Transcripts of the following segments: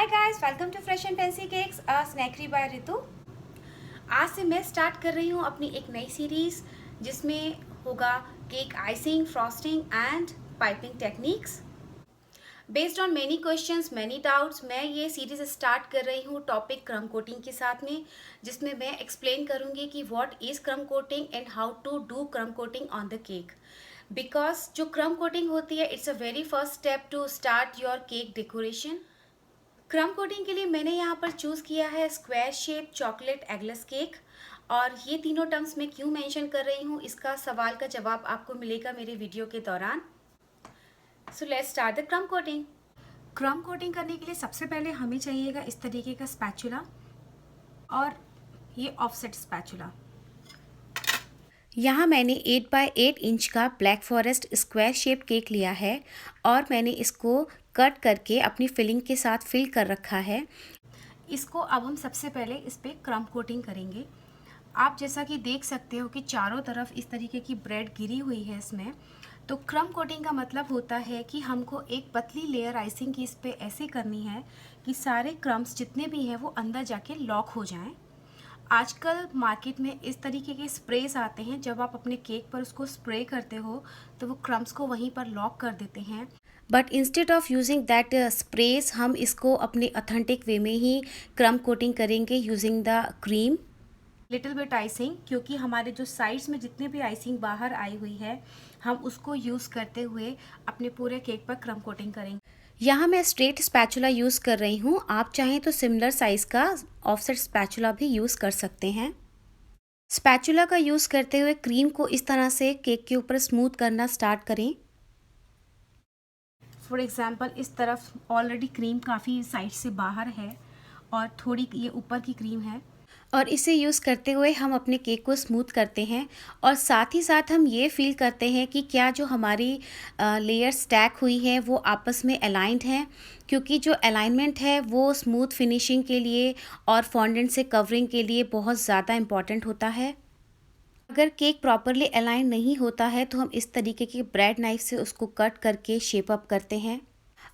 Hi guys, welcome to Fresh and Fancy Cakes Snackery by Ritu. आज से मैं start कर रही हूँ अपनी एक नई सीरीज़ जिसमें होगा cake icing, frosting and piping techniques. Based on many questions, many doubts, मैं ये सीरीज़ स्टार्ट कर रही हूँ टॉपिक क्रम कोटिंग के साथ में, जिसमें मैं एक्सप्लेन करूँगी कि what is crumb coating and how to do crumb coating on the cake. Because जो क्रम कोटिंग होती है, it's a very first step to start your cake decoration. Crumb coating के लिए मैंने यहाँ पर चूज़ किया है square shape chocolate eggless cake. और ये तीनों टर्म्स मैं क्यों मेंशन कर रही हूँ, इसका सवाल का जवाब आपको मिलेगा मेरे वीडियो के दौरान। So let's start the crumb coating. क्रम कोटिंग करने के लिए सबसे पहले हमें चाहिएगा इस तरीके का स्पैचुला और ये ऑफसेट स्पैचुला। यहाँ मैंने 8 बाय 8 इंच का black forest square shape cake लिया है और मैंने इसको कट करके अपनी फिलिंग के साथ फिल कर रखा है। इसको अब हम सबसे पहले इस पर क्रम कोटिंग करेंगे। आप जैसा कि देख सकते हो कि चारों तरफ इस तरीके की ब्रेड गिरी हुई है इसमें। तो क्रम कोटिंग का मतलब होता है कि हमको एक पतली लेयर आइसिंग की इस पर ऐसे करनी है कि सारे क्रम्स जितने भी हैं वो अंदर जाके लॉक हो जाएं। आजकल मार्केट में इस तरीके के स्प्रेज आते हैं, जब आप अपने केक पर उसको स्प्रे करते हो तो वो क्रम्स को वहीं पर लॉक कर देते हैं। But instead of using that sprays, हम इसको अपने ऑथेंटिक वे में ही क्रम कोटिंग करेंगे using the cream little bit icing, क्योंकि हमारे जो साइड्स में जितने भी आइसिंग बाहर आई हुई है हम उसको यूज़ करते हुए अपने पूरे केक पर क्रम कोटिंग करेंगे। यहाँ मैं स्ट्रेट स्पैचुला यूज़ कर रही हूँ, आप चाहें तो सिमिलर साइज़ का ऑफसेट स्पैचुला भी यूज़ कर सकते हैं। स्पैचुला का यूज़ करते हुए क्रीम को इस तरह से केक के ऊपर स्मूथ करना स्टार्ट करें। फॉर एग्ज़ाम्पल इस तरफ ऑलरेडी क्रीम काफ़ी साइड से बाहर है और थोड़ी ये ऊपर की क्रीम है, और इसे यूज़ करते हुए हम अपने केक को स्मूथ करते हैं। और साथ ही साथ हम ये फील करते हैं कि क्या जो हमारी लेयर स्टैक हुई है वो आपस में अलाइंड हैं, क्योंकि जो अलाइनमेंट है वो स्मूथ फिनिशिंग के लिए और फॉन्डेंट से कवरिंग के लिए बहुत ज़्यादा इम्पॉर्टेंट होता है। अगर केक प्रॉपरली अलाइन नहीं होता है तो हम इस तरीके की ब्रेड नाइफ से उसको कट करके शेप अप करते हैं।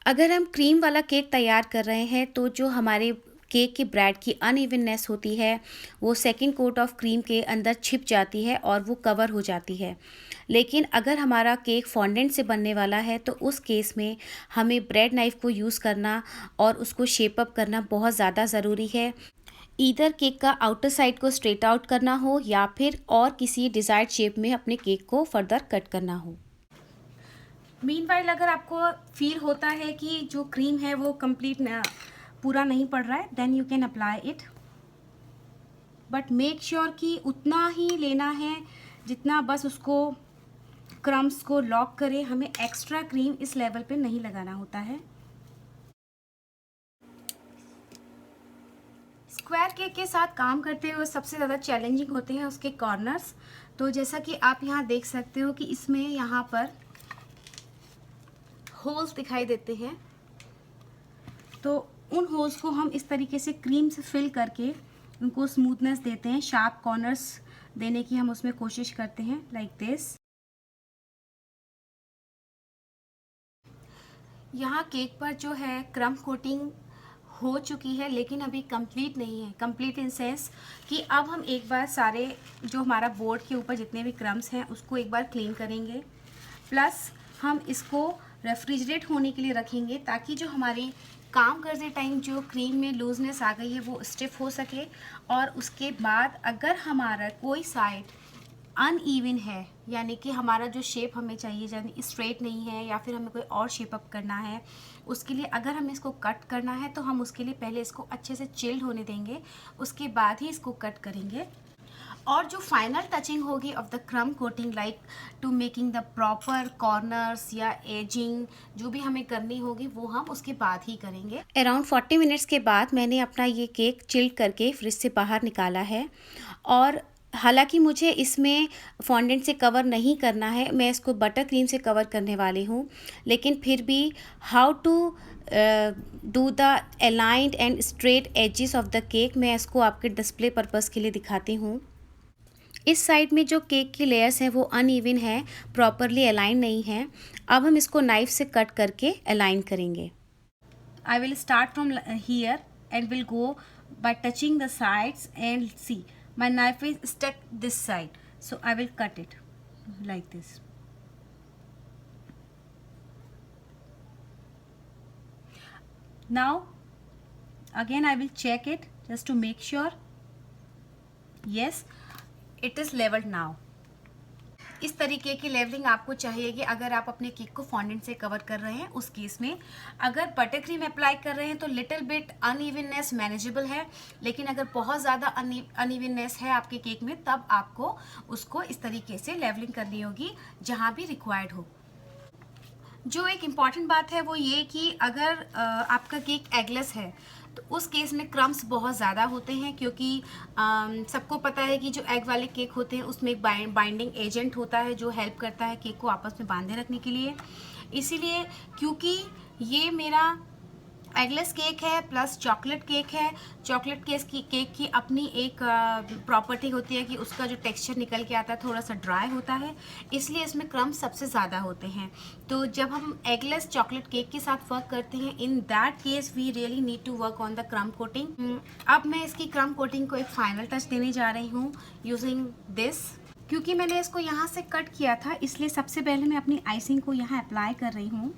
अगर हम क्रीम वाला केक तैयार कर रहे हैं तो जो हमारे केक की ब्रेड की अनइवननेस होती है वो सेकंड कोट ऑफ क्रीम के अंदर छिप जाती है और वो कवर हो जाती है। लेकिन अगर हमारा केक फॉन्डेंट से बनने वाला है तो उस केस में हमें ब्रेड नाइफ को यूज़ करना और उसको शेप अप करना बहुत ज़्यादा ज़रूरी है। ईदर केक का आउटर साइड को स्ट्रेट आउट करना हो या फिर और किसी डिज़ायर्ड शेप में अपने केक को फर्दर कट करना हो। मीनवाइल अगर आपको फील होता है कि जो क्रीम है वो कंप्लीट पूरा नहीं पड़ रहा है, then you can apply it, but make sure कि उतना ही लेना है जितना बस उसको क्रम्स को लॉक करे। हमें एक्स्ट्रा क्रीम इस लेवल पे नहीं लगाना होता है। स्क्वायर केक के साथ काम करते हुए सबसे ज़्यादा चैलेंजिंग होते हैं उसके कॉर्नर्स। तो जैसा कि आप यहाँ देख सकते हो कि इसमें यहाँ पर होल्स दिखाई देते हैं, तो उन होल्स को हम इस तरीके से क्रीम से फिल करके उनको स्मूथनेस देते हैं, शार्प कॉर्नर्स देने की हम उसमें कोशिश करते हैं, लाइक दिस। यहाँ केक पर जो है क्रम कोटिंग हो चुकी है, लेकिन अभी कंप्लीट नहीं है। कंप्लीट इन सेंस कि अब हम एक बार सारे जो हमारा बोर्ड के ऊपर जितने भी क्रम्स हैं उसको एक बार क्लीन करेंगे, प्लस हम इसको रेफ्रिजरेट होने के लिए रखेंगे ताकि जो हमारी काम करते टाइम जो क्रीम में लूजनेस आ गई है वो स्टिफ हो सके। और उसके बाद अगर हमारा कोई साइड अनइवन है, यानी कि हमारा जो शेप हमें चाहिए यानी स्ट्रेट नहीं है या फिर हमें कोई और शेप अप करना है, उसके लिए अगर हमें इसको कट करना है तो हम उसके लिए पहले इसको अच्छे से चिल्ड होने देंगे, उसके बाद ही इसको कट करेंगे। और जो फाइनल टचिंग होगी of the crumb coating, like to making the proper corners या एजिंग जो भी हमें करनी होगी वो हम उसके बाद ही करेंगे। अराउंड 40 मिनट्स के बाद मैंने अपना ये केक चिल्ड करके फ्रिज से बाहर निकाला है। और हालांकि मुझे इसमें फॉन्डेंट से कवर नहीं करना है, मैं इसको बटर क्रीम से कवर करने वाली हूँ, लेकिन फिर भी how to do the aligned and straight edges of the cake मैं इसको आपके डिस्प्ले पर्पज़ के लिए दिखाती हूँ। इस साइड में जो केक की लेयर्स हैं वो अनइवन है, प्रॉपरली अलाइन नहीं है। अब हम इसको नाइफ से कट करके अलाइन करेंगे। I will start from here and will go by touching the sides, and see my knife is stuck this side, so I will cut it like this. Now again I will check it just to make sure. Yes, it is leveled now. इस तरीके की levelling आपको चाहिए कि अगर आप अपने cake को फॉन्डेंट से कवर कर रहे हैं उस केस में। अगर बटर क्रीम अप्लाई कर रहे हैं तो लिटिल बिट अनइवननेस मैनेजेबल है, लेकिन अगर बहुत ज़्यादा अनइवननेस है आपके केक में तब आपको उसको इस तरीके से लेवलिंग करनी होगी जहाँ भी रिक्वायर्ड हो। जो एक इम्पॉर्टेंट बात है वो ये कि अगर आपका केक एगलेस है तो उस केस में क्रम्स बहुत ज़्यादा होते हैं, क्योंकि सबको पता है कि जो एग वाले केक होते हैं उसमें एक बाइंडिंग एजेंट होता है जो हेल्प करता है केक को आपस में बांधे रखने के लिए। इसीलिए क्योंकि ये मेरा एगलेस केक है प्लस चॉकलेट केक है, चॉकलेट केक की अपनी एक प्रॉपर्टी होती है कि उसका जो टेक्सचर निकल के आता है थोड़ा सा ड्राई होता है, इसलिए इसमें क्रम्स सबसे ज़्यादा होते हैं। तो जब हम एगलेस चॉकलेट केक के साथ वर्क करते हैं, in that case we really need to work on the crumb coating. अब मैं इसकी क्रम्ब कोटिंग को एक फाइनल टच देने जा रही हूँ यूजिंग दिस। क्योंकि मैंने इसको यहाँ से कट किया था इसलिए सबसे पहले मैं अपनी आइसिंग को यहाँ अप्लाई कर रही हूँ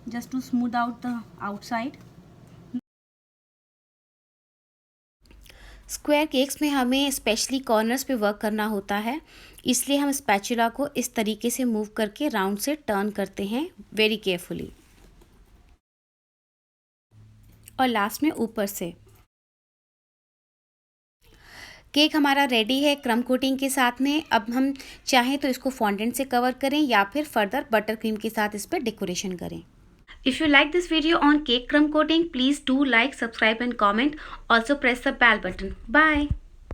just to smooth out the outside. Square cakes में हमें स्पेशली कॉर्नर्स पे वर्क करना होता है, इसलिए हम स्पैचुला को इस तरीके से मूव करके राउंड से टर्न करते हैं वेरी केयरफुली, और लास्ट में ऊपर से। केक हमारा रेडी है क्रम्ब कोटिंग के साथ में। अब हम चाहें तो इसको फॉन्डेंट से कवर करें या फिर फर्दर बटर क्रीम के साथ इस पर डेकोरेशन करें। If you like this video on cake crumb coating, please do like, subscribe and comment. Also press the bell button. Bye.